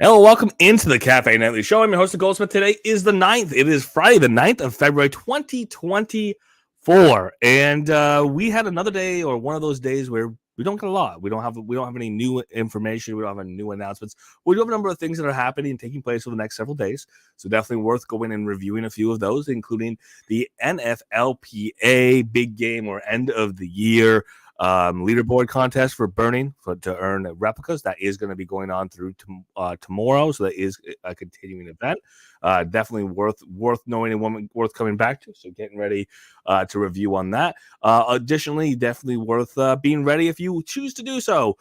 Hello, welcome into the Cafe Nightly Show. I'm your host, Goldsmith. Today is the 9th. It is Friday, the 9th of February, 2024. And we had another day or one of those days where we don't get a lot. We don't have any new information. We don't have any new announcements. We do have a number of things that are happening and taking place over the next several days. So definitely worth going and reviewing a few of those, including the NFLPA big game or end of the year leaderboard contest for burning to earn replicas. That is going to be going on through tomorrow, so that is a continuing event. Definitely worth knowing and worth coming back to. So getting ready to review on that. Additionally, definitely worth being ready if you choose to do so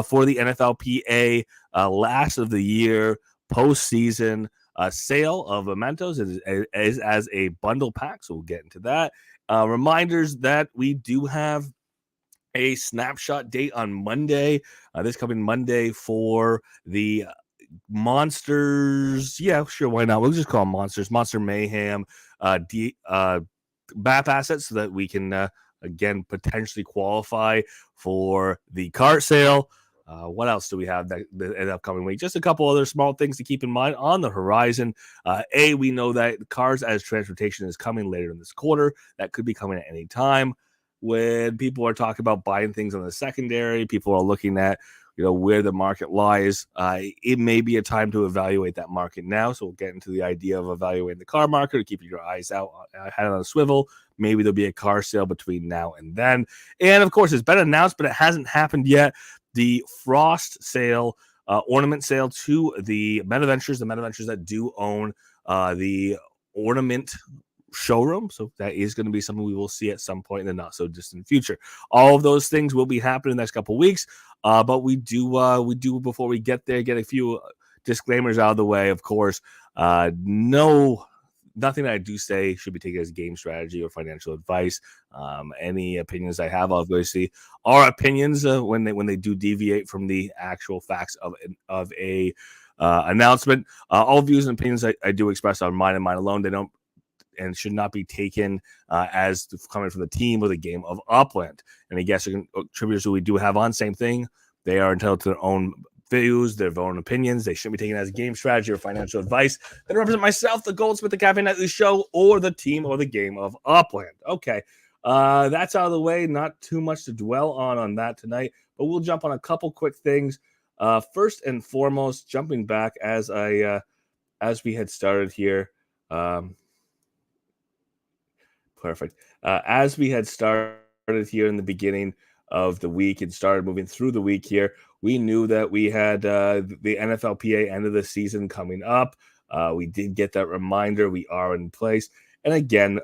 for the NFLPA last of the year postseason sale of mementos. It is as a bundle pack, so we'll get into that. Reminders that we do have a snapshot date on Monday, this coming Monday for the Monsters. Yeah, sure, why not? We'll just call them Monsters, Monster Mayhem, BAP assets so that we can, again, potentially qualify for the Kart sale. What else do we have the upcoming week? Just a couple other small things to keep in mind on the horizon. We know that cars as transportation is coming later in this quarter. That could be coming at any time. When people are talking about buying things on the secondary, people are looking at where the market lies. It may be a time to evaluate that market now. So we'll get into the idea of evaluating the car market or keeping your eyes out, head on a swivel. Maybe there'll be a car sale between now and then. And of course, it's been announced, but it hasn't happened yet. The Frost sale, ornament sale to the MetaVentures that do own the ornament showroom. So that is going to be something we will see at some point in the not so distant future. All of those things will be happening in the next couple of weeks. But we do before we get there, get a few disclaimers out of the way. Of course, nothing that I do say should be taken as game strategy or financial advice. Any opinions I have, obviously, are opinions when they do deviate from the actual facts of a announcement. All views and opinions I do express are mine and mine alone. They don't and should not be taken as coming from the team or the game of Upland. And I guess contributors who we do have on, same thing. They are entitled to their own views, their own opinions. They shouldn't be taken as game strategy or financial advice that represent myself, the Goldsmith, the Cafe Nightly Show, or the team or the game of Upland. Okay, that's out of the way. Not too much to dwell on that tonight, but we'll jump on a couple quick things. First and foremost, jumping back as we had started here. Perfect. As we had started here in the beginning of the week and started moving through the week here, we knew that we had the NFLPA end of the season coming up. We did get that reminder. We are in place. And again,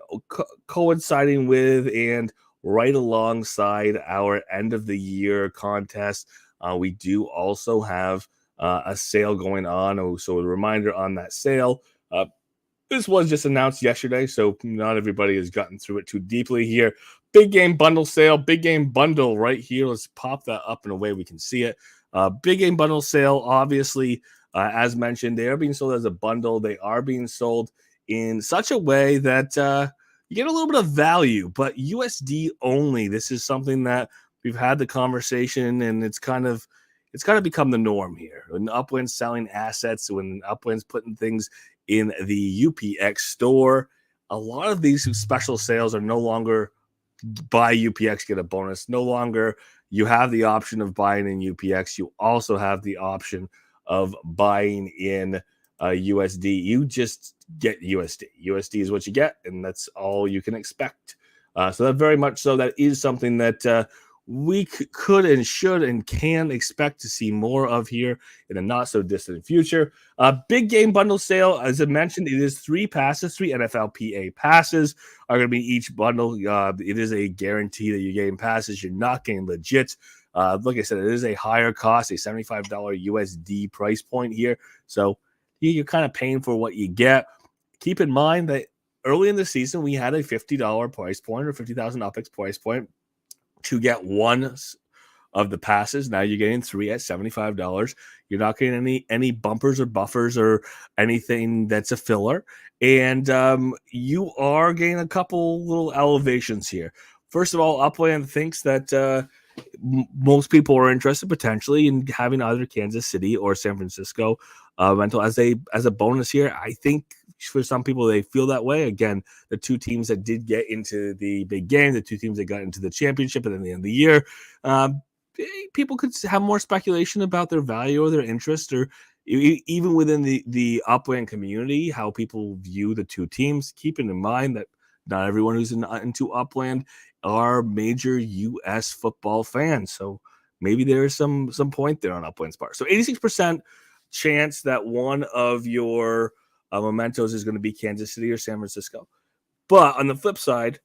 coinciding with and right alongside our end of the year contest, we do also have a sale going on. So a reminder on that sale. This was just announced yesterday, so not everybody has gotten through it too deeply here. Big game bundle sale, big game bundle right here. Let's pop that up in a way we can see it. Big game bundle sale, obviously, as mentioned, they are being sold as a bundle. They are being sold in such a way that you get a little bit of value, but USD only. This is something that we've had the conversation, and it's kind of become the norm here. When Upland's selling assets, when Upland's putting things in the UPX store, a lot of these special sales are no longer buy UPX, get a bonus. No longer you have the option of buying in UPX. You also have the option of buying in USD. You just get USD. USD is what you get, and that's all you can expect. So that very much so, that is something that we could and should and can expect to see more of here in the not so distant future. Big game bundle sale, as I mentioned, it is 3 passes, 3 NFLPA passes are going to be each bundle. It is a guarantee that you're getting passes. You're not getting legit. Like I said, it is a higher cost, a $75 USD price point here. So you're kind of paying for what you get. Keep in mind that early in the season, we had a $50 price point or 50,000 UPX price point to get one of the passes. Now you're getting 3 at $75. You're not getting any bumpers or buffers or anything that's a filler. And you are getting a couple little elevations here. First of all, Upland thinks that most people are interested potentially in having either Kansas City or San Francisco rental as a bonus here. I think for some people they feel that way. Again, the two teams that did get into the big game, the two teams that got into the championship at the end of the year, um, people could have more speculation about their value or their interest, or even within the Upland community, how people view the two teams. Keeping in mind that not everyone who's into Upland are major U.S. football fans, so maybe there's some point there on Upland's part. So 86% chance that one of your mementos is going to be Kansas City or San Francisco. But on the flip side,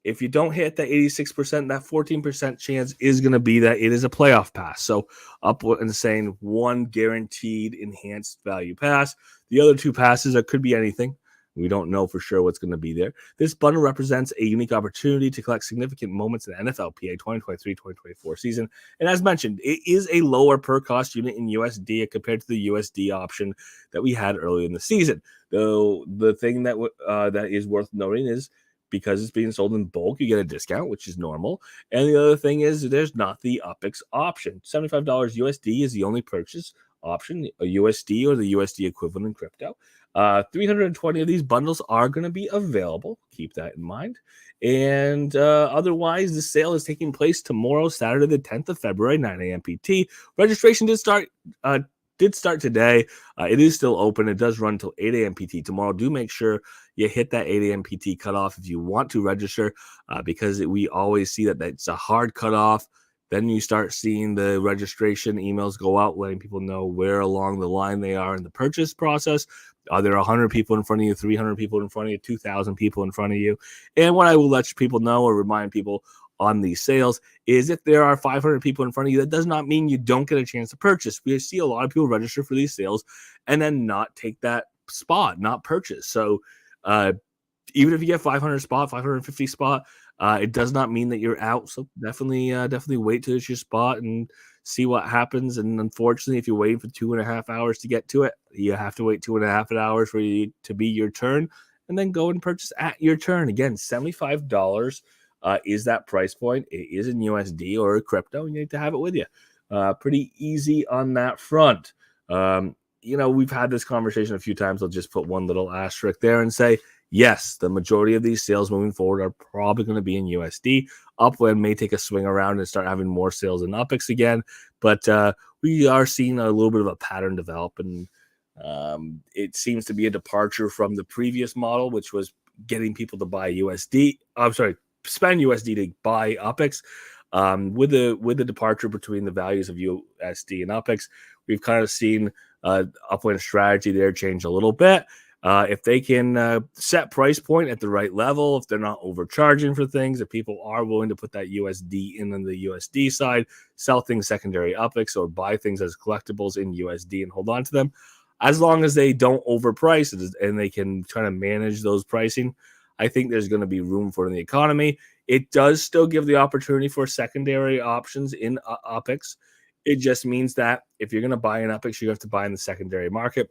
if you don't hit that 86%, that 14% chance is going to be that it is a playoff pass. So up and saying one guaranteed enhanced value pass. The other two passes, it could be anything. We don't know for sure what's going to be there. This bundle represents a unique opportunity to collect significant moments in the NFLPA 2023-2024 season. And as mentioned, it is a lower per cost unit in USD compared to the USD option that we had earlier in the season. Though the thing that that is worth noting is because it's being sold in bulk, you get a discount, which is normal. And the other thing is there's not the UPX option. $75 USD is the only purchase option, a USD or the USD equivalent in crypto. 320 of these bundles are going to be available. Keep that in mind. And otherwise, the sale is taking place tomorrow, Saturday, the 10th of February, 9 a.m. PT. Registration did start today. It is still open. It does run until 8 a.m. PT tomorrow. Do make sure you hit that 8 a.m. PT cutoff if you want to register, because we always see that it's a hard cutoff. Then you start seeing the registration emails go out, letting people know where along the line they are in the purchase process. Are there 100 people in front of you, 300 people in front of you, 2,000 people in front of you? And what I will let people know or remind people on these sales is if there are 500 people in front of you, that does not mean you don't get a chance to purchase. We see a lot of people register for these sales and then not take that spot, not purchase. So even if you get 500 spot, 550 spot, it does not mean that you're out. So definitely wait till it's your spot and see what happens. And unfortunately, if you're waiting for 2.5 hours to get to it, you have to wait 2.5 hours for you to be your turn, and then go and purchase at your turn. Again, $75 is that price point. It is in USD or crypto. You need to have it with you. Pretty easy on that front. We've had this conversation a few times. I'll just put one little asterisk there and say, yes, the majority of these sales moving forward are probably going to be in USD. Upland may take a swing around and start having more sales in UPX again, but we are seeing a little bit of a pattern develop, and it seems to be a departure from the previous model, which was getting people to buy USD. Spend USD to buy UPX. With the departure between the values of USD and UPX, we've kind of seen Upland strategy there change a little bit. If they can set price point at the right level, if they're not overcharging for things, if people are willing to put that USD in on the USD side, sell things secondary UPX or buy things as collectibles in USD and hold on to them, as long as they don't overprice it and they can try to manage those pricing, I think there's going to be room for it in the economy. It does still give the opportunity for secondary options in UPX. It just means that if you're going to buy an UPX, you have to buy in the secondary market.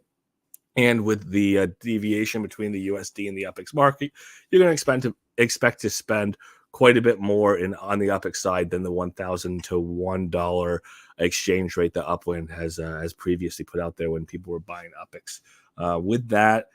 And with the deviation between the USD and the UPX market, you're going to expect to spend quite a bit more on the UPX side than the $1,000 to $1 exchange rate that Upland has previously put out there when people were buying UPX. With that,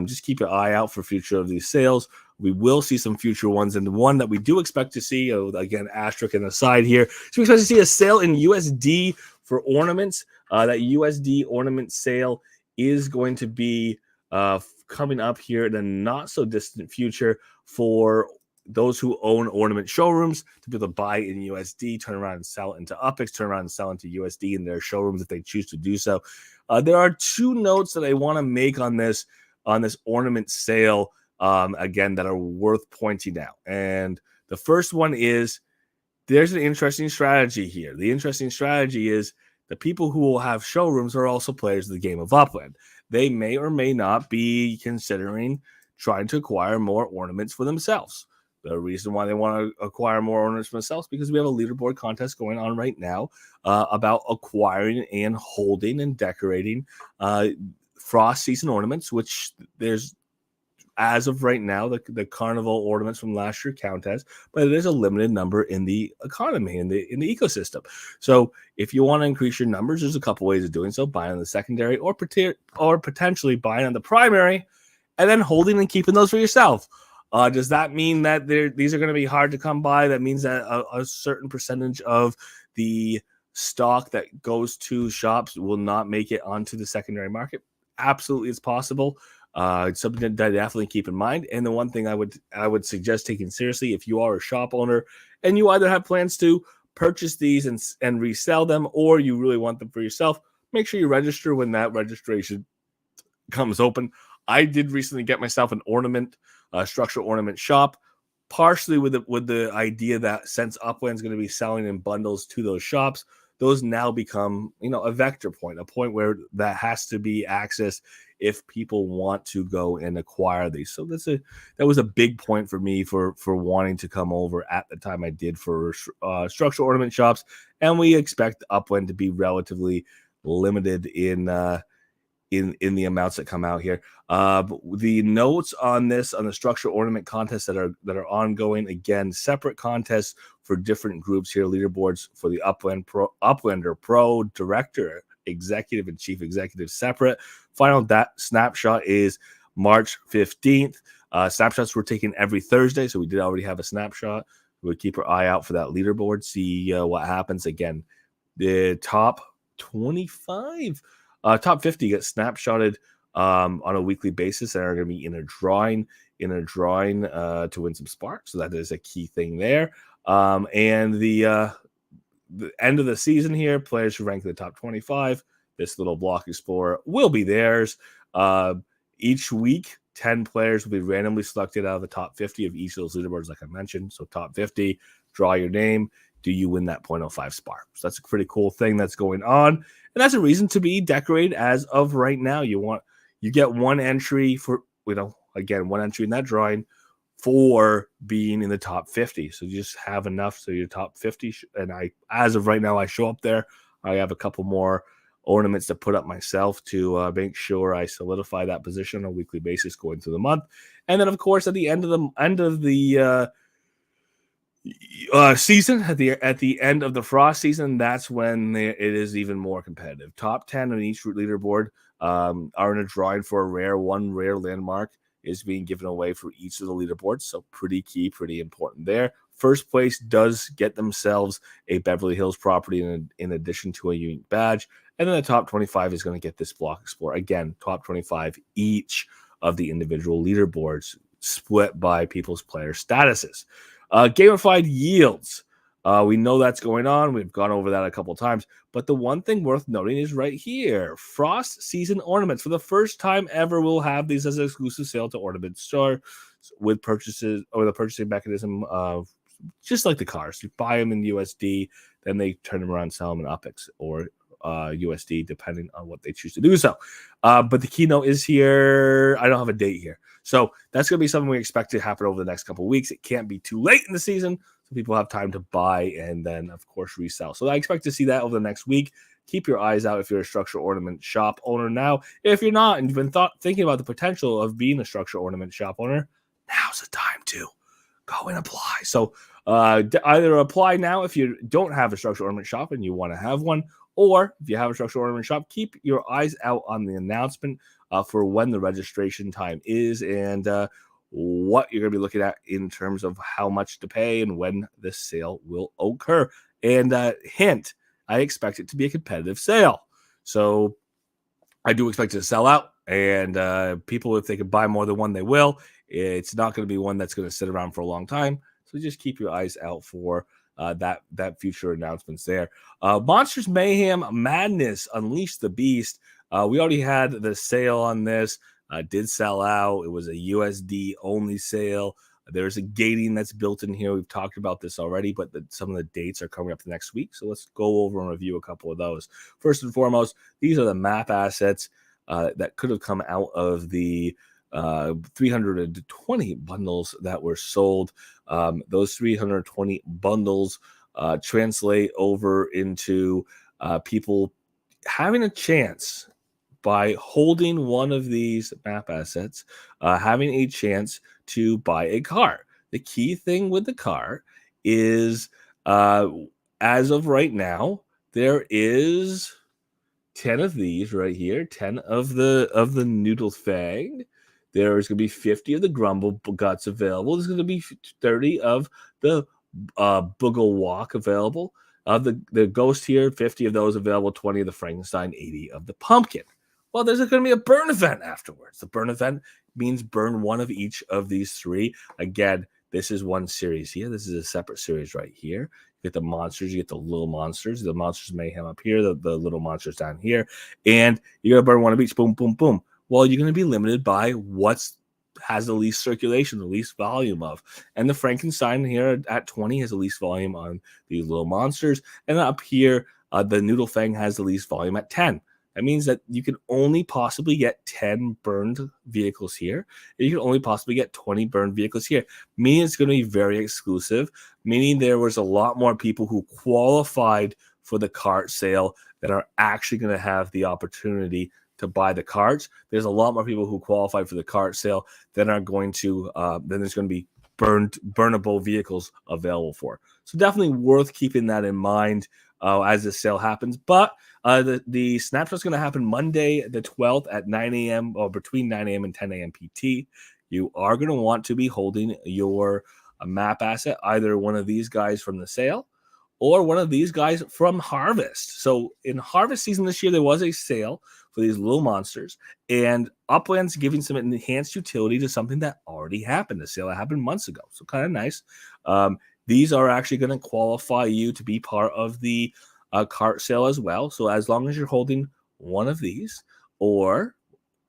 just keep an eye out for future of these sales. We will see some future ones, and the one that we do expect to see, again, asterisk in the side here, so we expect to see a sale in USD for ornaments. That USD ornament sale is going to be coming up here in a not so distant future for those who own ornament showrooms to be able to buy in USD, turn around and sell it into UPX, turn around and sell into USD in their showrooms if they choose to do so. There are two notes that I want to make on this ornament sale, again, that are worth pointing out. And the first one is there's an interesting strategy here. The interesting strategy is the people who will have showrooms are also players of the game of Upland. They may or may not be considering trying to acquire more ornaments for themselves. The reason why they want to acquire more ornaments for themselves because we have a leaderboard contest going on right now about acquiring and holding and decorating frost season ornaments, which there's as of right now, the carnival ornaments from last year count as, but it is a limited number in the economy, in the ecosystem. So if you want to increase your numbers, there's a couple ways of doing so: buying on the secondary, or potentially buying on the primary, and then holding and keeping those for yourself. Does that mean that these are going to be hard to come by? That means that a certain percentage of the stock that goes to shops will not make it onto the secondary market? Absolutely, it's possible. It's something to definitely keep in mind. And the one thing I would suggest taking seriously, if you are a shop owner and you either have plans to purchase these and resell them, or you really want them for yourself, make sure you register when that registration comes open. I did recently get myself an ornament, structural ornament shop, partially with the idea that since Upland's going to be selling in bundles to those shops, those now become, a vector point, a point where that has to be accessed if people want to go and acquire these. So that was a big point for me for wanting to come over at the time I did for structural ornament shops, and we expect Upland to be relatively limited in the amounts that come out here. The notes on this, on the structural ornament contests that are ongoing, again, separate contests for different groups here. Leaderboards for the Uplander Pro, Director, Executive, and Chief Executive separate. Final snapshot is March 15th. Snapshots were taken every Thursday, so we did already have a snapshot. We'll keep our eye out for that leaderboard, see what happens. Again, the top 25, top 50 get snapshotted on a weekly basis and are going to be in a drawing to win some sparks. So that is a key thing there. And the end of the season here, players who rank in the top 25, this little block explorer will be theirs. Each week, 10 players will be randomly selected out of the top 50 of each of those leaderboards, like I mentioned. So top 50, draw your name. Do you win that 0.05 spark? So that's a pretty cool thing that's going on. And that's a reason to be decorated as of right now. You get one entry for, again, one entry in that drawing for being in the top 50. So you just have enough. So you're top 50. And as of right now, I show up there. I have a couple more ornaments to put up myself to make sure I solidify that position on a weekly basis going through the month. And then, of course, at the end of the season, at the end of the frost season, that's when it is even more competitive. Top 10 on each leaderboard are in a drawing for a rare landmark is being given away for each of the leaderboards. So pretty key, pretty important there. First place does get themselves a Beverly Hills property in addition to a unique badge. And then the top 25 is going to get this block explorer. Again, top 25 each of the individual leaderboards split by people's player statuses. Gamified yields. We know that's going on. We've gone over that a couple of times. But the one thing worth noting is right here. Frost season ornaments. For the first time ever, we'll have these as an exclusive sale to Ornament Store with purchases or the purchasing mechanism of just like the cars. You buy them in USD, then they turn them around and sell them in UPX or USD, depending on what they choose to do so. But the keynote is here. I don't have a date here. So that's going to be something we expect to happen over the next couple of weeks. It can't be too late in the season, so people have time to buy and then, of course, resell. So I expect to see that over the next week. Keep your eyes out if you're a structural ornament shop owner now. If you're not and you've been thinking about the potential of being a structural ornament shop owner, now's the time to go and apply. So either apply now if you don't have a structural ornament shop and you want to have one, or if you have a structural ornament shop, keep your eyes out on the announcement for when the registration time is and what you're going to be looking at in terms of how much to pay and when this sale will occur. And hint, I expect it to be a competitive sale. So I do expect it to sell out, and people, if they can buy more than one, they will. It's not going to be one that's going to sit around for a long time. So just keep your eyes out for that future announcements there. Monsters Mayhem Madness Unleash the Beast. We already had the sale on this. Did sell out. It was a USD only sale. There's a gating that's built in here. We've talked about this already, but some of the dates are coming up the next week. So let's go over and review a couple of those. First and foremost, these are the map assets that could have come out of the 320 bundles that were sold. Those 320 bundles translate over into people having a chance by holding one of these map assets, having a chance to buy a car. The key thing with the car is, as of right now, there is 10 of these right here, 10 of the Noodle Fang. There's going to be 50 of the Grumble Guts available. There's going to be 30 of the Boogle Walk available. The Ghost here, 50 of those available, 20 of the Frankenstein, 80 of the Pumpkin. Well, there's going to be a burn event afterwards. The burn event means burn one of each of these three. Again, this is one series here. This is a separate series right here. You get the monsters, you get the little monsters, the monsters mayhem up here, the little monsters down here, and you're gonna burn one of each. Boom, boom, boom. Well, you're gonna be limited by what's has the least circulation, the least volume of. And the Frankenstein here at 20 has the least volume on these little monsters. And up here, the Noodle Fang has the least volume at 10. That means that you can only possibly get 10 burned vehicles here. And you can only possibly get 20 burned vehicles here, meaning it's going to be very exclusive, meaning there was a lot more people who qualified for the cart sale that are actually going to have the opportunity to buy the carts. There's a lot more people who qualified for the cart sale than are going to, then there's going to be burnable vehicles available for. So definitely worth keeping that in mind as the sale happens. But the snapshot's going to happen Monday the 12th at 9 a.m. or between 9 a.m. and 10 a.m. PT. You are going to want to be holding your map asset, either one of these guys from the sale or one of these guys from Harvest. So in Harvest season this year, there was a sale for these little monsters, and Upland's giving some enhanced utility to something that already happened. The sale that happened months ago. So kind of nice. These are actually going to qualify you to be part of the cart sale as well. So as long as you're holding one of these or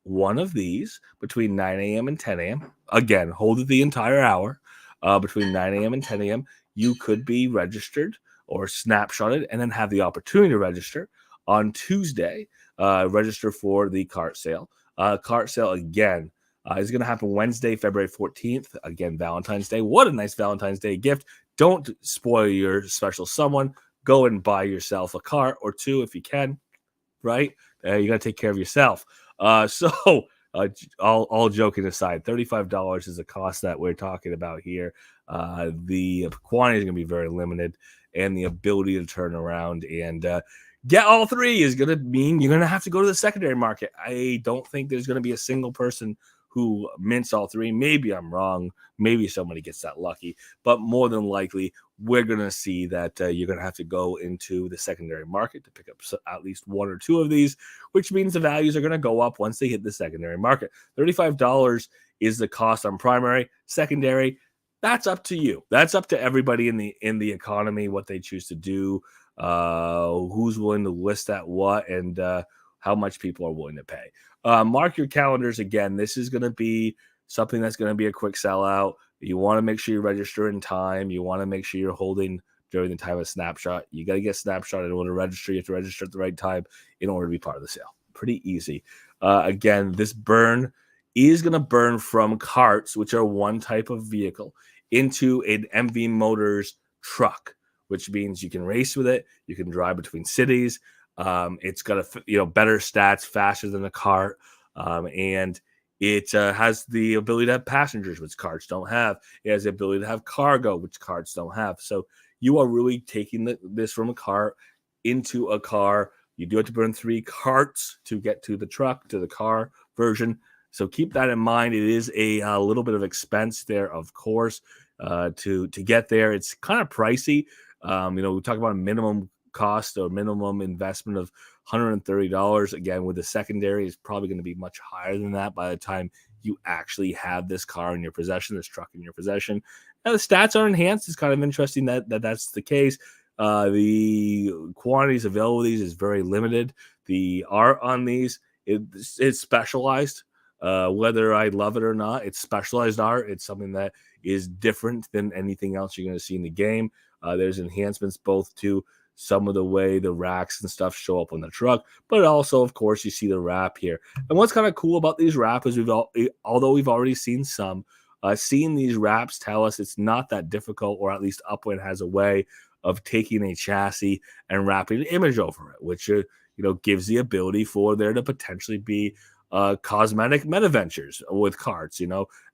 one of these between 9 a.m. and 10 a.m., again, hold it the entire hour between 9 a.m. and 10 a.m., you could be registered or snapshotted and then have the opportunity to register on Tuesday, register for the cart sale. Cart sale, again, is going to happen Wednesday, February 14th. Again, Valentine's Day. What a nice Valentine's Day gift. Don't spoil your special someone. Go and buy yourself a cart or two if you can, right? You got to take care of yourself. So all joking aside, $35 is the cost that we're talking about here. The quantity is going to be very limited, and the ability to turn around and get all three is going to mean you're going to have to go to the secondary market. I don't think there's going to be a single person who mints all three. Maybe I'm wrong. Maybe somebody gets that lucky. But more than likely, we're going to see that you're going to have to go into the secondary market to pick up at least one or two of these, which means the values are going to go up once they hit the secondary market. $35 is the cost on primary. Secondary, that's up to you. That's up to everybody in the economy, what they choose to do, who's willing to list at what, and how much people are willing to pay. Mark your calendars again. This is going to be something that's going to be a quick sellout. You want to make sure you register in time. You want to make sure you're holding during the time of snapshot. You got to get snapshot in order to register. You have to register at the right time in order to be part of the sale. Pretty easy. Again, this burn is going to burn from carts, which are one type of vehicle, into an MV Motors truck, which means you can race with it. You can drive between cities. It's got better stats, faster than a cart, and it has the ability to have passengers, which carts don't have. It has the ability to have cargo, which carts don't have. So you are really taking this from a cart into a car. You do have to burn 3 carts to get to the truck, to the car version. So keep that in mind. It is a little bit of expense there, of course, to get there. It's kind of pricey. We talk about a minimum cost or minimum investment of $130. Again, with the secondary, it's probably going to be much higher than that by the time you actually have this car in your possession, this truck in your possession. Now, the stats are enhanced. It's kind of interesting that's the case. The quantities available of these is very limited. The art on these it's specialized. Whether I love it or not, it's specialized art. It's something that is different than anything else you're going to see in the game. There's enhancements both to some of the way the racks and stuff show up on the truck, but also, of course, you see the wrap here. And what's kind of cool about these wraps is although we've already seen some, seeing these wraps tell us it's not that difficult, or at least Upwind has a way of taking a chassis and wrapping an image over it, which gives the ability for there to potentially be cosmetic meta ventures with carts,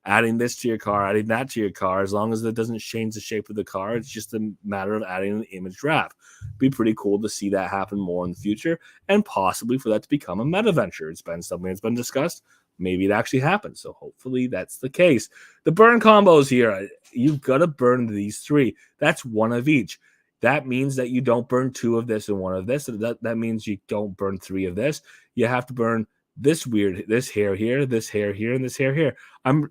adding this to your car, adding that to your car. As long as it doesn't change the shape of the car, it's just a matter of adding an image wrap. Be pretty cool to see that happen more in the future, and possibly for that to become a meta venture. It's been something that's been discussed. Maybe it actually happens. So hopefully that's the case. The burn combos here, you've got to burn these three. That's one of each. That means that you don't burn two of this and one of this. That means you don't burn three of this. You have to burn this hair here, this hair here, and this hair here. I'm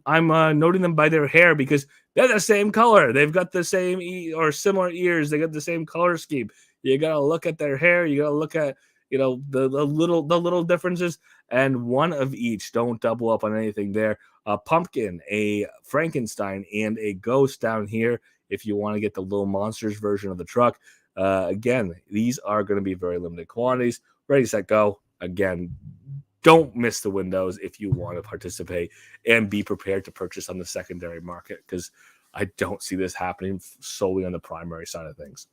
noting them by their hair because they're the same color. They've got the same or similar ears. They got the same color scheme. You gotta look at their hair. You gotta look at the little differences, and one of each. Don't double up on anything there. A pumpkin, a Frankenstein, and a ghost down here. If you want to get the little monsters version of the truck, again, these are going to be very limited quantities. Ready, set, go. Again, don't miss the windows if you want to participate, and be prepared to purchase on the secondary market, because I don't see this happening solely on the primary side of things.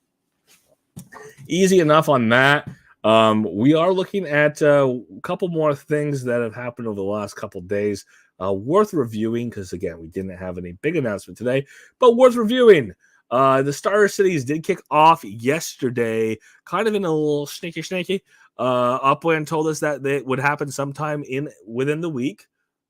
Easy enough on that. We are looking at a couple more things that have happened over the last couple days, worth reviewing, because again, we didn't have any big announcement today, but worth reviewing. The starter cities did kick off yesterday, kind of in a little sneaky. Upland told us that it would happen sometime within the week.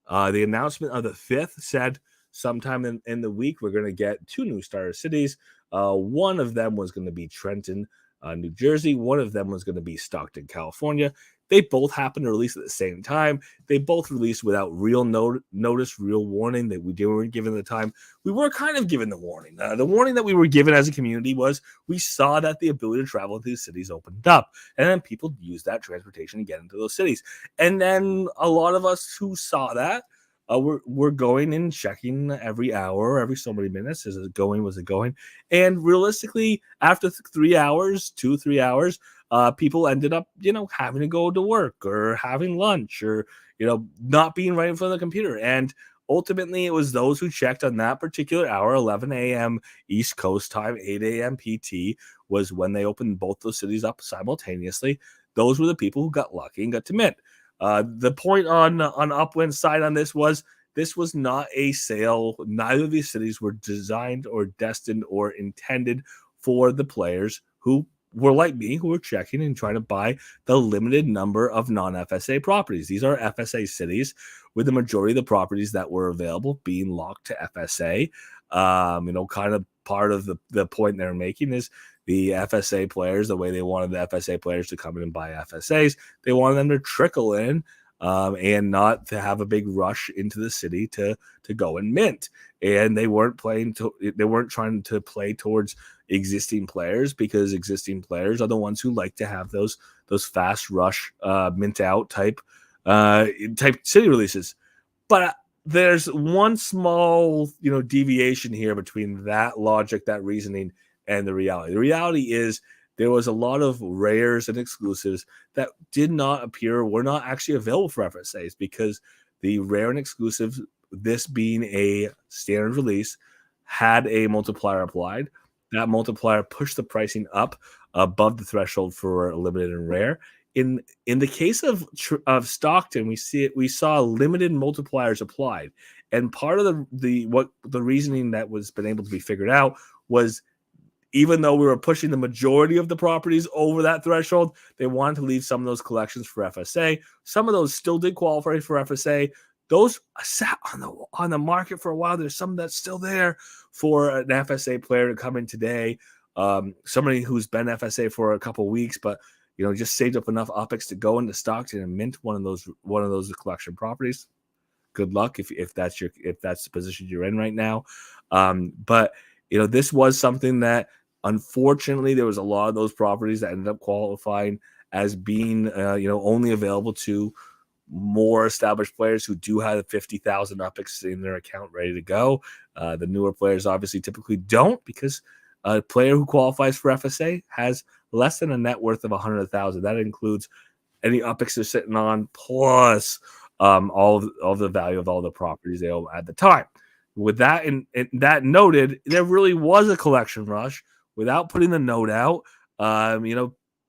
The announcement of the 5th said sometime in the week we're going to get 2 new starter cities. One of them was going to be Trenton, New Jersey. One of them was going to be Stockton, California. They both happened to release at the same time. They both released without real notice, real warning that we weren't given the time. We were kind of given the warning. The warning that we were given as a community was we saw that the ability to travel into these cities opened up, and then people used that transportation to get into those cities. And then a lot of us who saw that, we're going and checking every hour, every so many minutes. Is it going? Was it going? And realistically, after 3 hours, 2-3 hours, people ended up, having to go to work or having lunch or, not being right in front of the computer. And ultimately, it was those who checked on that particular hour, 11 a.m. East Coast time, 8 a.m. PT, was when they opened both those cities up simultaneously. Those were the people who got lucky and got to mint. The point on Upland's side on this was not a sale. Neither of these cities were designed or destined or intended for the players who were like me, who were checking and trying to buy the limited number of non-FSA properties. These are FSA cities, with the majority of the properties that were available being locked to FSA. Kind of part of the point they're making is the FSA players, the way they wanted the FSA players to come in and buy FSAs, they wanted them to trickle in and not to have a big rush into the city to go and mint. And they weren't trying to play towards existing players, because existing players are the ones who like to have those fast rush mint out type city releases. But there's one small deviation here between that logic, that reasoning, and the reality. The reality is there was a lot of rares and exclusives that did not appear, were not actually available for FSAs, because the rare and exclusives, this being a standard release, had a multiplier applied. That multiplier pushed the pricing up above the threshold for limited and rare. In the case of Stockton, we saw limited multipliers applied, and part of the reasoning that was been able to be figured out was, even though we were pushing the majority of the properties over that threshold, they wanted to leave some of those collections for FSA. Some of those still did qualify for FSA. Those sat on the market for a while. There's some that's still there for an FSA player to come in today. Somebody who's been FSA for a couple of weeks, but just saved up enough UPX to go into Stockton and mint one of those collection properties. Good luck if that's the position you're in right now. But this was something that, unfortunately, there was a lot of those properties that ended up qualifying as being, only available to more established players who do have 50,000 UPX in their account ready to go. The newer players obviously typically don't, because a player who qualifies for FSA has less than a net worth of 100,000. That includes any UPX they're sitting on, plus all of the value of all the properties they own at the time. With that and that noted, there really was a collection rush without putting the note out.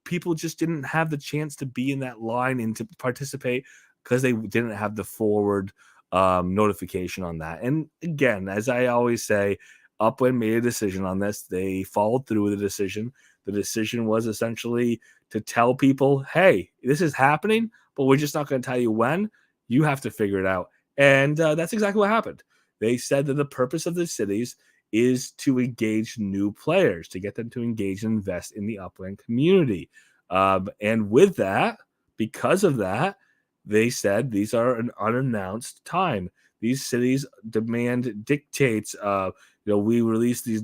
people just didn't have the chance to be in that line and to participate because they didn't have the forward notification on that. And again, as I always say, Upland made a decision on this. They followed through with the decision. The decision was essentially to tell people, hey, this is happening, but we're just not going to tell you when. You have to figure it out. And that's exactly what happened. They said that the purpose of the cities is to engage new players, to get them to engage and invest in the Upland community. And with that, because of that, they said these are an unannounced time. These cities demand dictates. We release these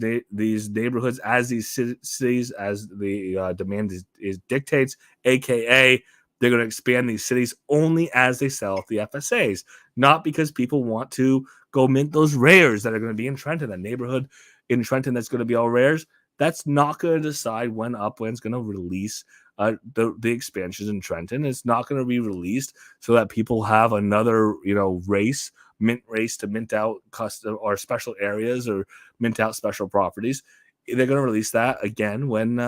neighborhoods as these cities as the demand is dictates, aka they're going to expand these cities only as they sell the FSAs, not because people want to go mint those rares that are going to be in Trenton, that neighborhood in Trenton that's going to be all rares. That's not going to decide when Upland's going to release the expansions in Trenton. It's not going to be released so that people have another mint race to mint out custom or special areas or mint out special properties. They're going to release that again when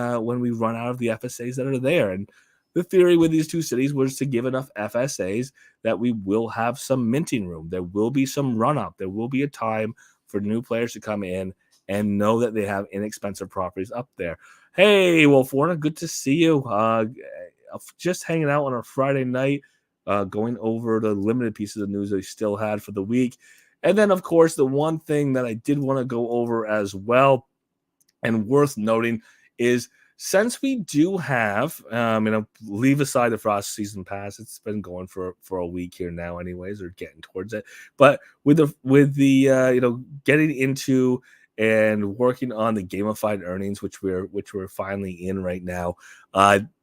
we run out of the FSAs that are there. And the theory with these two cities was to give enough FSAs that we will have some minting room. There will be some run up. There will be a time for new players to come in and know that they have inexpensive properties up there. Hey, Wolf Warner, good to see you. Just hanging out on a Friday night, going over the limited pieces of news they still had for the week. And then, of course, the one thing that I did want to go over as well and worth noting is since we do have, leave aside the Frost Season Pass, it's been going for a week here now, anyways, or getting towards it. But with the getting into and working on the gamified earnings, which we're finally in right now,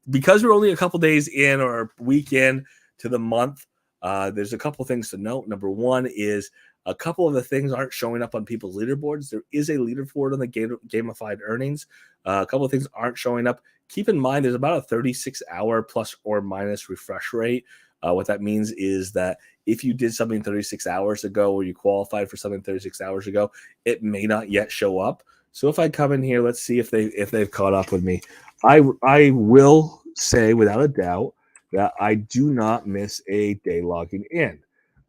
because we're only a couple days in or a week in to the month. There's a couple things to note. Number one is a couple of the things aren't showing up on people's leaderboards. There is a leaderboard on the gamified earnings. A couple of things aren't showing up. Keep in mind, there's about a 36-hour plus or minus refresh rate. What that means is that if you did something 36 hours ago or you qualified for something 36 hours ago, it may not yet show up. So if I come in here, let's see if they've caught up with me. I will say without a doubt that I do not miss a day logging in.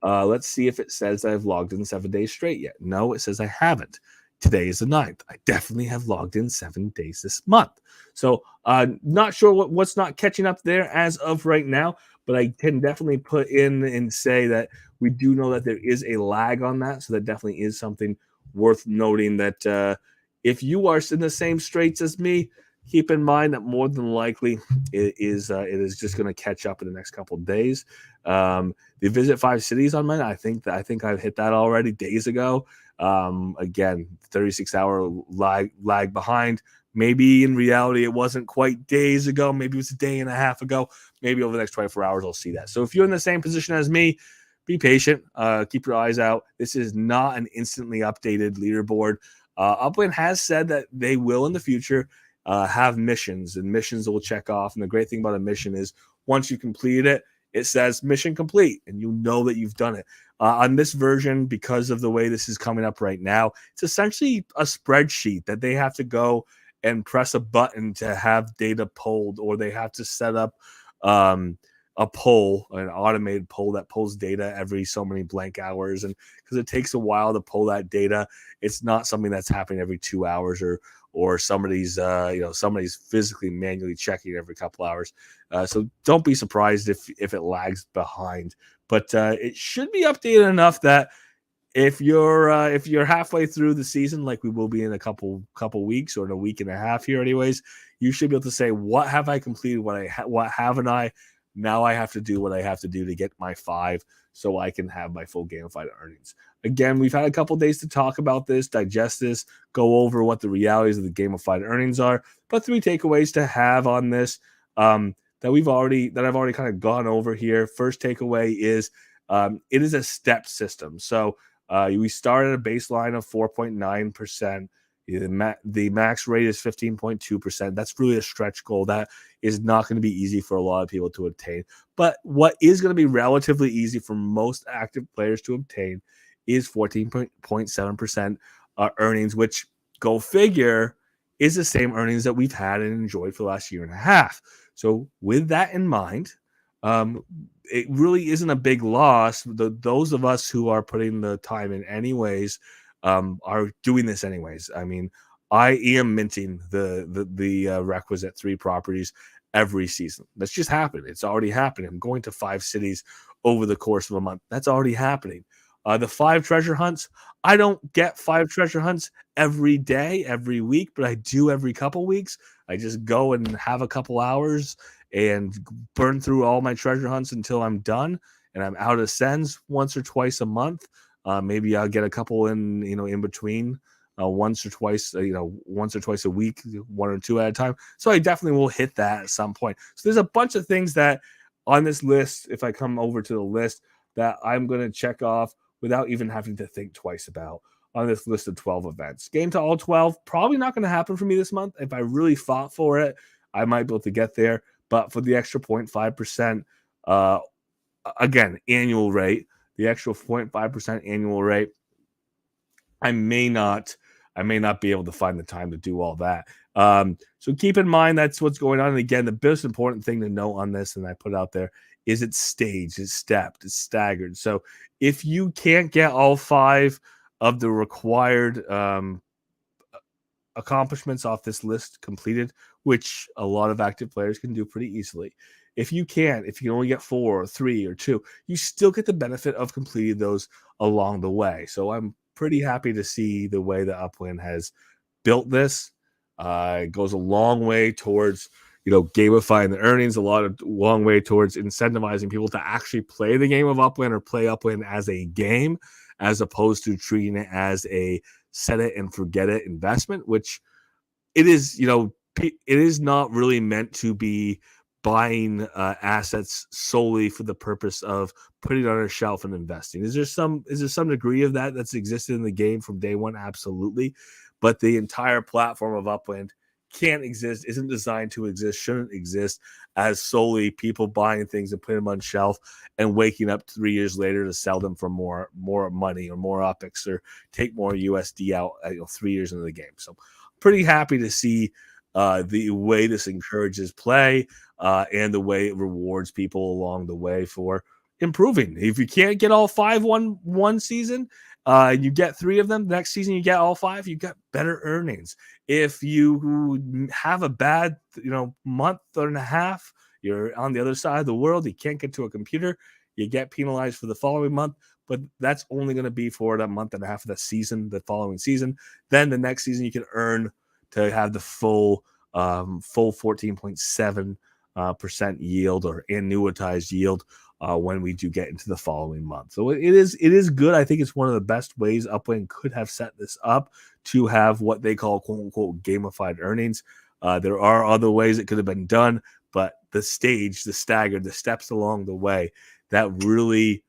Let's see if it says I've logged in 7 days straight yet. No, it says I haven't. Today is the 9th. I definitely have logged in 7 days this month. So not sure what's not catching up there as of right now, but I can definitely put in and say that we do know that there is a lag on that. So that definitely is something worth noting that if you are in the same straits as me, keep in mind that more than likely it is just going to catch up in the next couple of days. The visit 5 cities on mine, I think I've hit that already days ago. Again, 36-hour lag behind. Maybe in reality it wasn't quite days ago. Maybe it was a day and a half ago. Maybe over the next 24 hours I'll see that. So if you're in the same position as me, be patient. Keep your eyes out. This is not an instantly updated leaderboard. Upland has said that they will in the future have missions, and missions will check off. And the great thing about a mission is once you complete it, it says mission complete, and you know that you've done it. On this version, because of the way this is coming up right now, it's essentially a spreadsheet that they have to go and press a button to have data pulled, or they have to set up a poll, an automated poll that pulls data every so many blank hours. And because it takes a while to pull that data, it's not something that's happening every 2 hours or somebody's physically manually checking every couple hours. So don't be surprised if it lags behind, but it should be updated enough that if you're halfway through the season, like we will be in a couple weeks or in a week and a half here anyways, you should be able to say, what have I completed? What haven't I? Now I have to do what I have to do to get my 5 so I can have my full gamified earnings. Again, we've had a couple days to talk about this, digest this, go over what the realities of the gamified earnings are. But 3 takeaways to have on this that I've already kind of gone over here. First takeaway is it is a step system. So we start at a baseline of 4.9%. The max rate is 15.2%. That's really a stretch goal. That is not going to be easy for a lot of people to obtain. But what is going to be relatively easy for most active players to obtain is 14.7% earnings, which, go figure, is the same earnings that we've had and enjoyed for the last year and a half. So with that in mind, um, it really isn't a big loss. Those of us who are putting the time in anyways are doing this anyways. I mean, I am minting the requisite 3 properties every season. That's just happened. It's already happening. I'm going to 5 cities over the course of a month. That's already happening. The 5 treasure hunts. I don't get 5 treasure hunts every day, every week, but I do every couple weeks. I just go and have a couple hours and burn through all my treasure hunts until I'm done and I'm out of sends once or twice a month. Maybe I'll get a couple in between, once or twice, once or twice a week, 1 or 2 at a time. So I definitely will hit that at some point. So there's a bunch of things that on this list, if I come over to the list, that I'm going to check off without even having to think twice about on this list of 12 events. Game to all 12, probably not going to happen for me this month. If I really fought for it, I might be able to get there. But for the extra 0.5%, again, annual rate, the extra 0.5% annual rate, I may not be able to find the time to do all that. So keep in mind that's what's going on. And again, the most important thing to know on this, and I put out there, is it's staged, it's stepped, it's staggered. So if you can't get all 5 of the required accomplishments off this list completed, which a lot of active players can do pretty easily. If you can only get 4 or 3 or 2, you still get the benefit of completing those along the way. So I'm pretty happy to see the way that Upland has built this. It goes a long way towards gamifying the earnings, long way towards incentivizing people to actually play the game of Upland or play Upland as a game, as opposed to treating it as a set it and forget it investment, which it is. It is not really meant to be buying assets solely for the purpose of putting it on a shelf and investing. Is there some degree of that that's existed in the game from day one? Absolutely. But the entire platform of Upland can't exist, isn't designed to exist, shouldn't exist as solely people buying things and putting them on shelf and waking up 3 years later to sell them for more money or more OPEX or take more USD out 3 years into the game. So pretty happy to see the way this encourages play and the way it rewards people along the way for improving. If you can't get all 5 one season, you get 3 of them. Next season, you get all 5. You get better earnings. If you have a bad, month and a half, you're on the other side of the world. You can't get to a computer. You get penalized for the following month, but that's only going to be for that month and a half of the season, the following season. Then the next season, you can earn to have the full 14.7% yield or annuitized yield when we do get into the following month. So it is good. I think it's one of the best ways Upland could have set this up to have what they call quote unquote gamified earnings. There are other ways it could have been done, but the stage, the staggered, the steps along the way, that really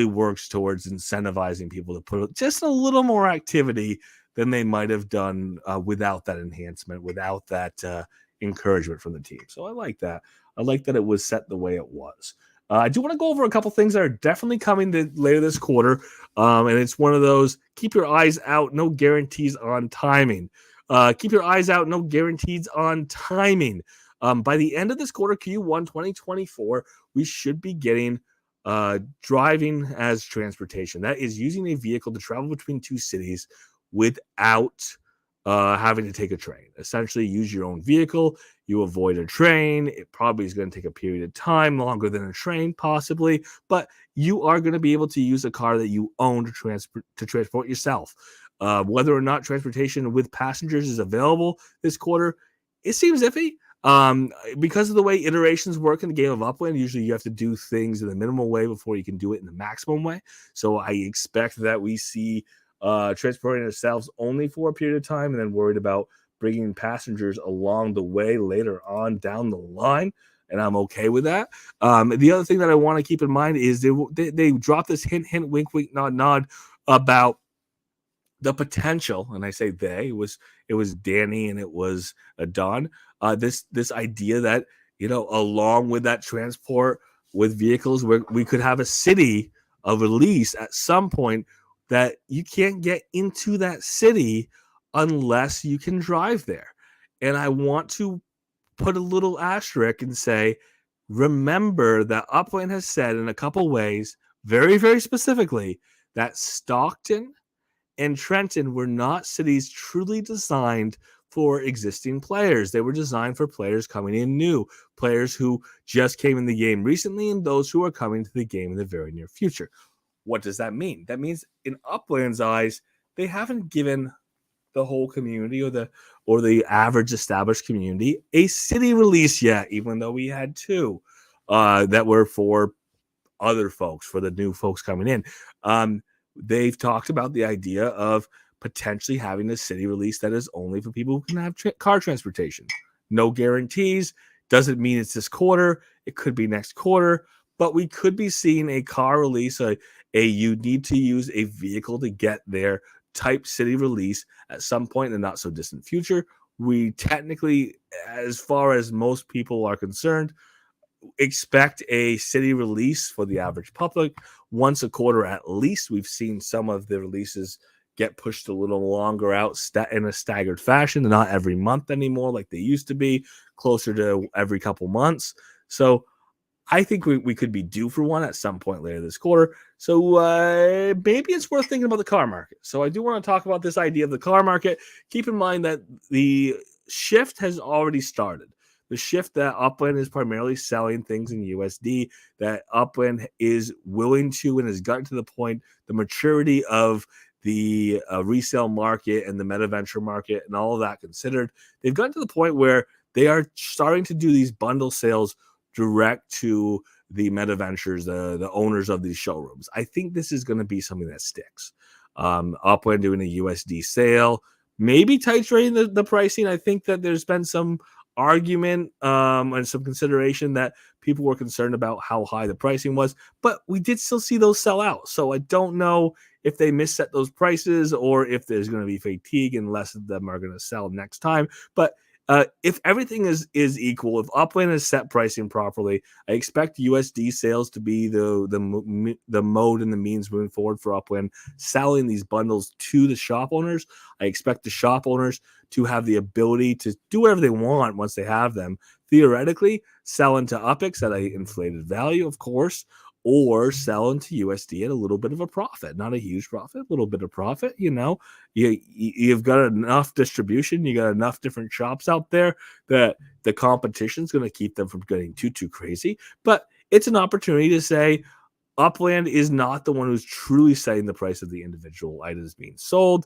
works towards incentivizing people to put just a little more activity than they might have done without that enhancement, without that encouragement from the team. So I like that. I like that it was set the way it was. I do want to go over a couple things that are definitely coming later this quarter. And it's one of those, keep your eyes out, no guarantees on timing. Keep your eyes out, no guarantees on timing. By the end of this quarter, Q1 2024, we should be getting driving as transportation. That is using a vehicle to travel between 2 cities without having to take a train. Essentially, use your own vehicle. You avoid a train. It probably is going to take a period of time, longer than a train, possibly, but you are going to be able to use a car that you own to transport yourself. Whether or not transportation with passengers is available this quarter, it seems iffy. Because of the way iterations work in the game of Upland, usually you have to do things in the minimal way before you can do it in the maximum way. So I expect that we see transporting ourselves only for a period of time and then worried about bringing passengers along the way later on down the line. And I'm okay with that. The other thing that I want to keep in mind is they dropped this hint, wink, wink, nod, nod about the potential, and I say they, it was Danny and it was Don. This idea that along with that transport with vehicles, where we could have a city of release at some point that you can't get into that city unless you can drive there. And I want to put a little asterisk and say, remember that Upland has said in a couple ways, very, very specifically, that Stockton and Trenton were not cities truly designed for existing players. They were designed for players coming in new, players who just came in the game recently, and those who are coming to the game in the very near future. What does that mean? That means in Upland's eyes, they haven't given the whole community or the average established community a city release yet, even though we had two that were for other folks, for the new folks coming in. They've talked about the idea of potentially having a city release that is only for people who can have car transportation. No guarantees. Doesn't mean it's this quarter. It could be next quarter. But we could be seeing a car release, a you need to use a vehicle to get there type city release at some point in the not so distant future. We technically, as far as most people are concerned, expect a city release for the average public once a quarter at least. We've seen some of the releases get pushed a little longer out in a staggered fashion, not every month anymore like they used to be, closer to every couple months. So I think we could be due for one at some point later this quarter. So maybe it's worth thinking about the car market. So I do want to talk about this idea of the car market. Keep in mind that the shift has already started. The shift that Upland is primarily selling things in USD, that Upland is willing to and has gotten to the point, the maturity of the resale market and the meta venture market and all of that considered, they've gotten to the point where they are starting to do these bundle sales direct to the meta ventures, the owners of these showrooms. I think this is going to be something that sticks. Upland doing a USD sale, maybe titrating the pricing. I think that there's been some argument and some consideration that people were concerned about how high the pricing was, but we did still see those sell out. So I don't know if they misset those prices or if there's going to be fatigue and less of them are going to sell next time. But if everything is equal, if Upland is set pricing properly, I expect USD sales to be the mode and the means moving forward for Upland, selling these bundles to the shop owners. I expect the shop owners to have the ability to do whatever they want once they have them. Theoretically, sell into UPX at an inflated value, of course, or sell into USD at a little bit of a profit, not a huge profit, a little bit of profit. You've got enough distribution, you got enough different shops out there that the competition is going to keep them from getting too crazy. But it's an opportunity to say Upland is not the one who's truly setting the price of the individual items being sold.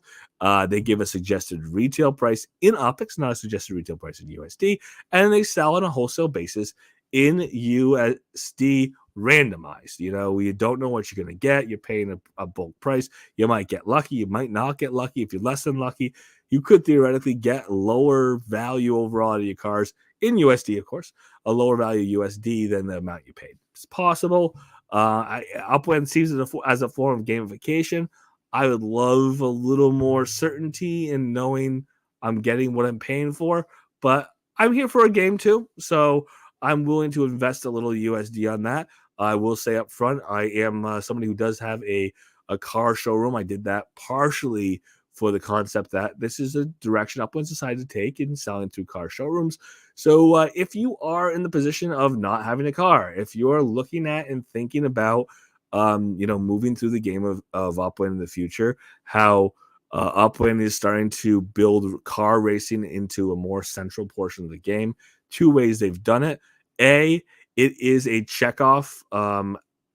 They give a suggested retail price in UPX, not a suggested retail price in USD, and they sell on a wholesale basis in USD randomized. You don't know what you're going to get. You're paying a bulk price. You might get lucky. You might not get lucky. If you're less than lucky, you could theoretically get lower value overall out of your cars in USD, of course, a lower value USD than the amount you paid. It's possible. Upland sees it as a form of gamification. I would love a little more certainty in knowing I'm getting what I'm paying for, but I'm here for a game too, so I'm willing to invest a little USD on that. I will say up front, I am somebody who does have a car showroom. I did that partially for the concept that this is a direction Upland's decided to take in selling through car showrooms. So if you are in the position of not having a car, if you're looking at and thinking about, moving through the game of Upland in the future, how Upland is starting to build car racing into a more central portion of the game. Two ways they've done it. A, it is a checkoff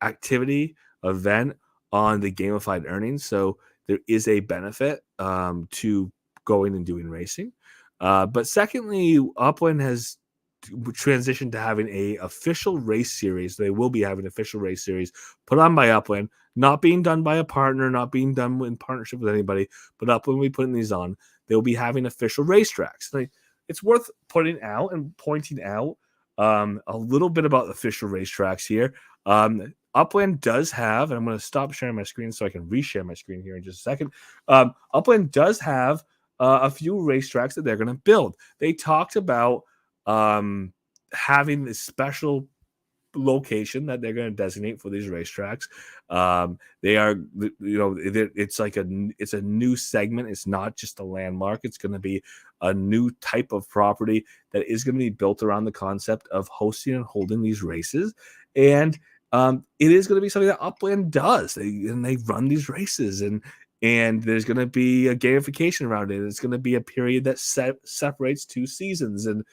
activity event on the gamified earnings. So there is a benefit to going and doing racing. But secondly, Upland has transitioned to having a official race series. They will be having an official race series put on by Upland, not being done by a partner, not being done in partnership with anybody, but Upland will be putting these on. They'll be having official racetracks. It's worth putting out and pointing out a little bit about official racetracks here. Upland does have, and I'm going to stop sharing my screen so I can reshare my screen here in just a second. Upland does have a few racetracks that they're going to build. They talked about having this special location that they're going to designate for these racetracks. They are, it's like it's a new segment. It's not just a landmark. It's going to be a new type of property that is going to be built around the concept of hosting and holding these races. And it is going to be something that Upland does. They run these races, and there's going to be a gamification around it. It's going to be a period that separates two seasons, and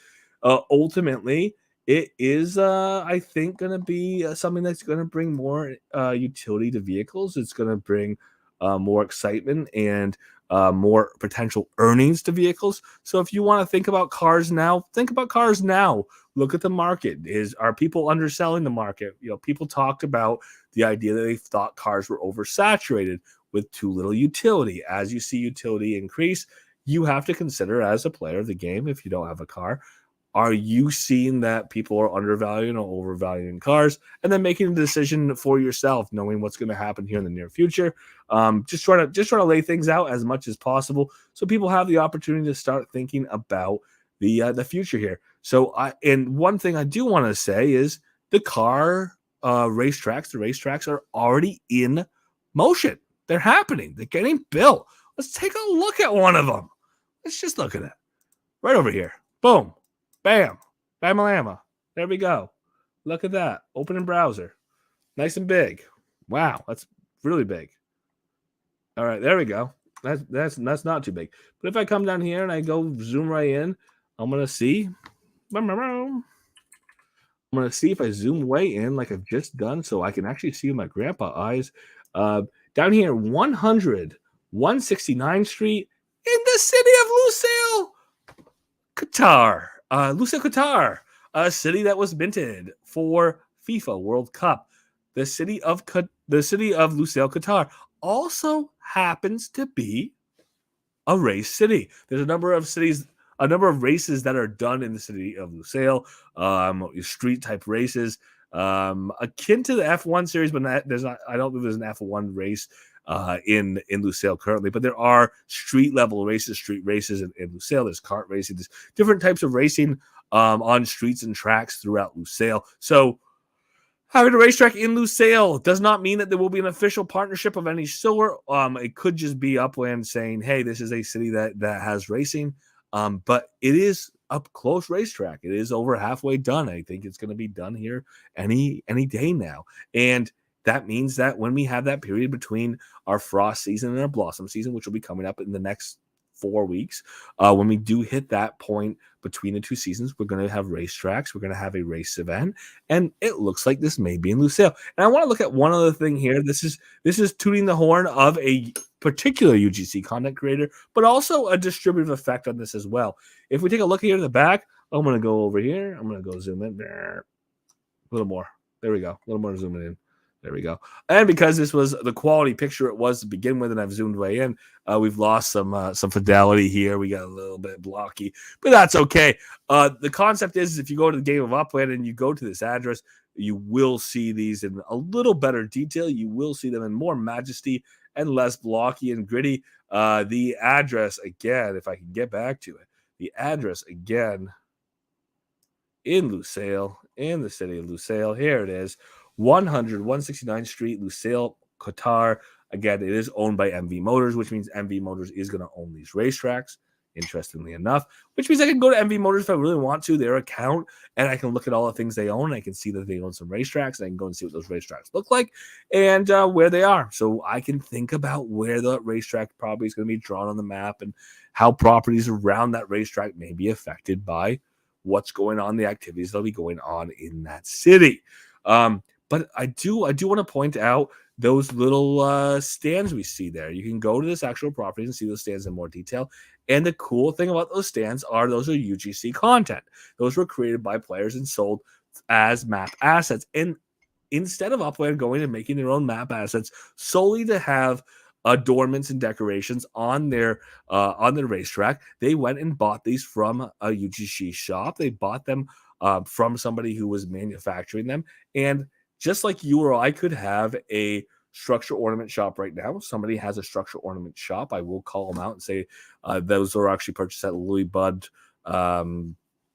ultimately, it is, I think, going to be something that's going to bring more utility to vehicles. It's going to bring more excitement and more potential earnings to vehicles. So if you want to think about cars now, think about cars now. Look at the market. Are people underselling the market? People talked about the idea that they thought cars were oversaturated with too little utility. As you see utility increase, you have to consider, as a player of the game, if you don't have a car, are you seeing that people are undervaluing or overvaluing cars, and then making a decision for yourself, knowing what's going to happen here in the near future? Just trying to lay things out as much as possible so people have the opportunity to start thinking about the future here. So and one thing I do want to say is the racetracks are already in motion. They're happening. They're getting built. Let's take a look at one of them. Let's just look at it right over here. Boom. Bam. Bam-a-lama. There we go. Look at that. Open in browser. Nice and big. Wow. That's really big. All right. There we go. That's not too big. But if I come down here and I go zoom right in, I'm going to see. I'm going to see if I zoom way in like I've just done, so I can actually see with my grandpa eyes. Down here, 169th Street in the city of Lusail, Qatar. Lusail, Qatar, a city that was minted for FIFA World Cup. The city of Lusail, Qatar, also happens to be a race city. There's a number of races that are done in the city of Lusail, street type races, akin to the F1 series, but I don't think there's an F1 race in Lusail currently, but there are street races in Lusail. There's kart racing, there's different types of racing on streets and tracks throughout Lusail. So having a racetrack in Lusail does not mean that there will be an official partnership of any sort. It could just be Upland saying, hey, this is a city that has racing. But it is a close racetrack. It is over halfway done. I think it's going to be done here any day now. And that means that when we have that period between our frost season and our blossom season, which will be coming up in the next 4 weeks, when we do hit that point between the two seasons, we're going to have racetracks. We're going to have a race event, and it looks like this may be in Lusail. And I want to look at one other thing here. This is tooting the horn of a particular UGC content creator, but also a distributive effect on this as well. If we take a look here in the back, I'm going to go over here. I'm going to go zoom in there a little more. There we go. A little more zooming in. There we go. And because this was the quality picture it was to begin with, and I've zoomed way in, we've lost some fidelity here. We got a little bit blocky, but that's okay. The concept is if you go to the Game of Upland and you go to this address, you will see these in a little better detail. You will see them in more majesty and less blocky and gritty. The address, again, if I can get back to it, the address, again, in Lusail, in the city of Lusail, here it is. 169th Street, Lusail, Qatar. Again, it is owned by MV Motors, which means MV Motors is going to own these racetracks, interestingly enough, which means I can go to MV Motors if I really want to, their account, and I can look at all the things they own. I can see that they own some racetracks, and I can go and see what those racetracks look like and where they are. So I can think about where the racetrack property is going to be drawn on the map and how properties around that racetrack may be affected by what's going on, the activities that'll be going on in that city. But I do want to point out those little stands we see there. You can go to this actual property and see those stands in more detail. And the cool thing about those stands those are UGC content. Those were created by players and sold as map assets. And instead of Upland going and making their own map assets solely to have adornments and decorations on their racetrack, they went and bought these from a UGC shop. They bought them from somebody who was manufacturing them. And just like you or I could have a structure ornament shop right now, somebody has a structure ornament shop. I will call them out and say those are actually purchased at Louis Bud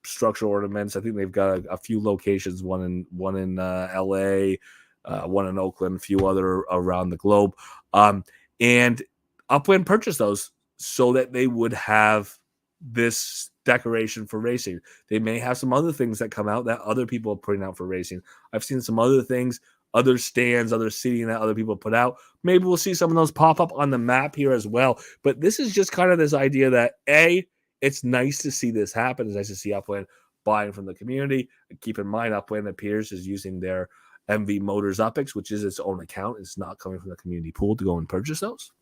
structural ornaments. I think they've got a few locations, one in LA, one in Oakland, a few other around the globe. And Upland purchased those so that they would have this decoration for racing. They may have some other things that come out that other people are putting out for racing. I've seen some other things, other stands, other seating that other people put out. Maybe we'll see some of those pop up on the map here as well. But this is just kind of this idea that it's nice to see this happen. It's nice to see Upland buying from the community. Keep in mind, Upland appears is using their MV Motors Upics, which is its own account. It's not coming from the community pool to go and purchase those.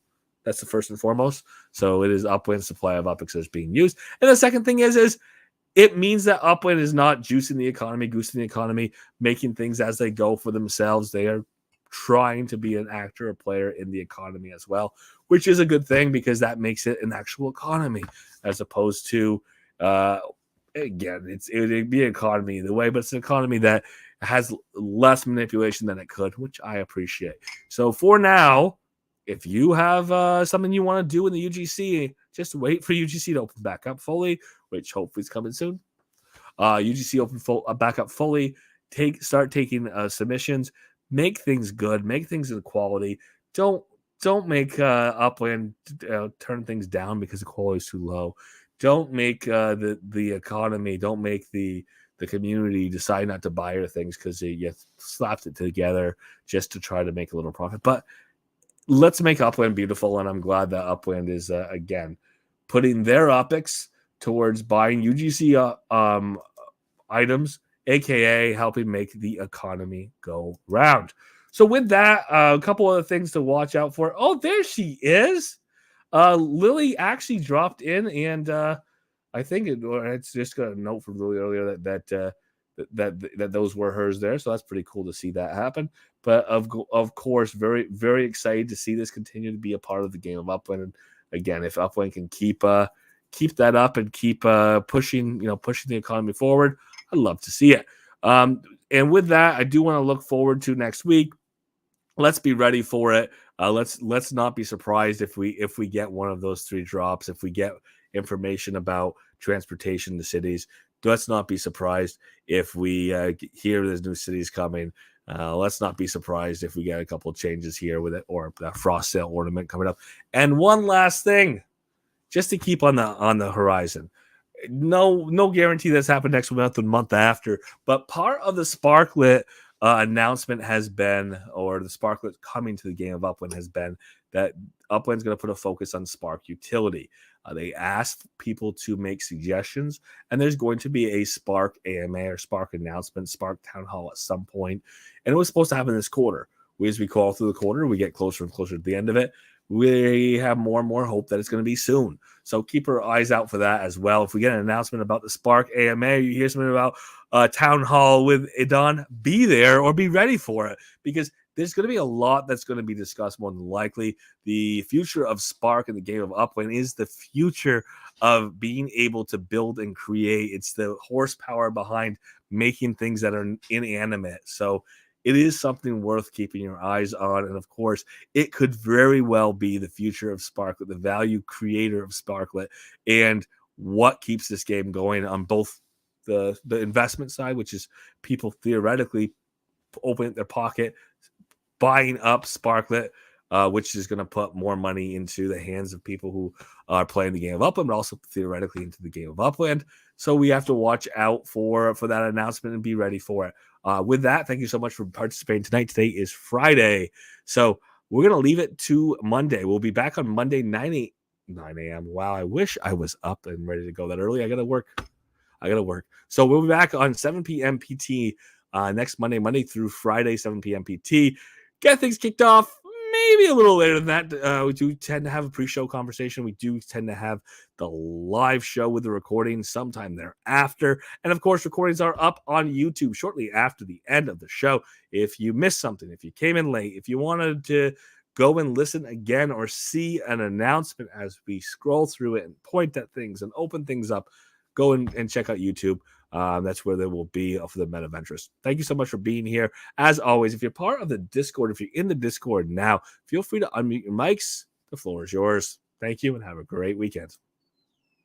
That's the first and foremost. So it is Upland's supply of Upics that's being used. And the second thing is it means that Upland is not juicing the economy, goosing the economy, making things as they go for themselves. They are trying to be an actor, a player in the economy as well, which is a good thing because that makes it an actual economy as opposed to, again, it'd be an economy either way, but it's an economy that has less manipulation than it could, which I appreciate. So for now, if you have something you want to do in the UGC, just wait for UGC to open back up fully, which hopefully is coming soon. UGC open back up fully. Start taking submissions. Make things good. Make things in quality. Don't make Upland turn things down because the quality is too low. Don't make the economy. Don't make the community decide not to buy your things because you slapped it together just to try to make a little profit. But let's make Upland beautiful, and I'm glad that Upland is again putting their Upics towards buying UGC items, aka helping make the economy go round. So with that, a couple other things to watch out for. Oh, there she is. Lily actually dropped in, and I think it's just got a note from Lily earlier that those were hers there. So that's pretty cool to see that happen. But of course, very, very excited to see this continue to be a part of the game of Upland. And again, if Upland can keep that up and keep pushing the economy forward, I'd love to see it. And with that, I do want to look forward to next week. Let's be ready for it. Let's not be surprised if we get one of those 3 drops. If we get information about transportation to cities, let's not be surprised if we hear there's new cities coming. Let's not be surprised if we get a couple of changes here with it or that frost sale ornament coming up. And one last thing, just to keep on the horizon. No guarantee that's happened next month or the month after, but part of the Sparklet announcement has been, or the Sparklet coming to the game of Upland has been, that Upland's going to put a focus on Spark utility. They asked people to make suggestions, and there's going to be a Spark AMA or Spark announcement, Spark Town Hall at some point, and it was supposed to happen this quarter. As we call through the quarter, we get closer and closer to the end of it. We have more and more hope that it's going to be soon. So keep our eyes out for that as well. If we get an announcement about the Spark AMA, you hear something about Town Hall with Idon, be there or be ready for it, because there's going to be a lot that's going to be discussed more than likely. The future of Spark in the game of Upland is the future of being able to build and create. It's the horsepower behind making things that are inanimate. So it is something worth keeping your eyes on. And of course, it could very well be the future of Sparklet, the value creator of Sparklet, and what keeps this game going on both the investment side, which is people theoretically opening their pocket, buying up Sparklet, which is going to put more money into the hands of people who are playing the game of Upland, but also theoretically into the game of Upland. So we have to watch out for that announcement and be ready for it. With that, thank you so much for participating tonight. Today is Friday, so we're going to leave it to Monday. We'll be back on Monday, 9 a.m. Wow, I wish I was up and ready to go that early. I got to work. So we'll be back on 7 p.m. PT next Monday through Friday, 7 p.m. PT. Get things kicked off. Maybe a little later than that. We do tend to have a pre-show conversation. We do tend to have the live show with the recording sometime thereafter. And of course, recordings are up on YouTube shortly after the end of the show. If you missed something, if you came in late, if you wanted to go and listen again or see an announcement as we scroll through it and point at things and open things up, go and check out YouTube. That's where there will be for the men of interest. Thank you so much for being here. As always, if you're part of the Discord, if you're in the Discord now, feel free to unmute your mics. The floor is yours. Thank you and have a great weekend.